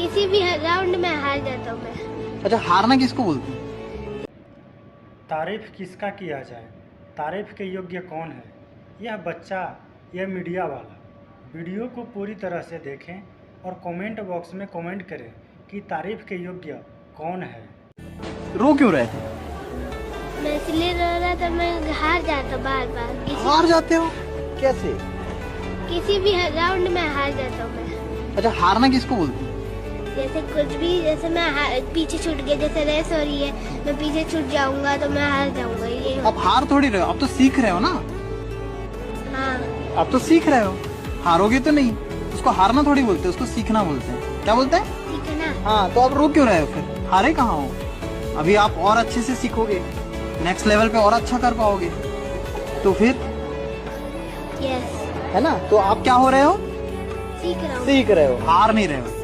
किसी भी राउंड में हार जाता हूँ मैं। अच्छा, हारना किसको बोलते हैं? तारीफ किसका किया जाए, तारीफ के योग्य कौन है? यह बच्चा, यह मीडिया वाला। वीडियो को पूरी तरह से देखें और कमेंट बॉक्स में कमेंट करें कि तारीफ के योग्य कौन है। रो क्यों रहे थे? मैं इसलिए रो रहा था, मैं हार जाता बार बार। हार जाते हो कैसे? किसी भी राउंड में हार जाता हूँ मैं। अच्छा, हारना किसको बोलते हैं? जैसे कुछ भी, जैसे मैं पीछे छूट गया, जैसे रेस हो रही है, मैं पीछे छूट जाऊंगा तो मैं हार जाऊंगा। ये अब हार थोड़ी रहे हो, अब तो सीख रहे हो ना। हाँ, अब तो सीख रहे हो, हारोगे तो नहीं। उसको हारना थोड़ी बोलते, उसको सीखना बोलते हैं। क्या बोलते हैं? ठीक है ना। हाँ, तो आप रो क्यों रहे हो फिर? हारे कहाँ हो? अभी आप और अच्छे से सीखोगे, नेक्स्ट लेवल पे और अच्छा कर पाओगे, तो फिर यस, है ना। तो आप क्या हो रहे हो? सीख रहा हूँ। सीख रहे हो, हार नहीं रहे हो।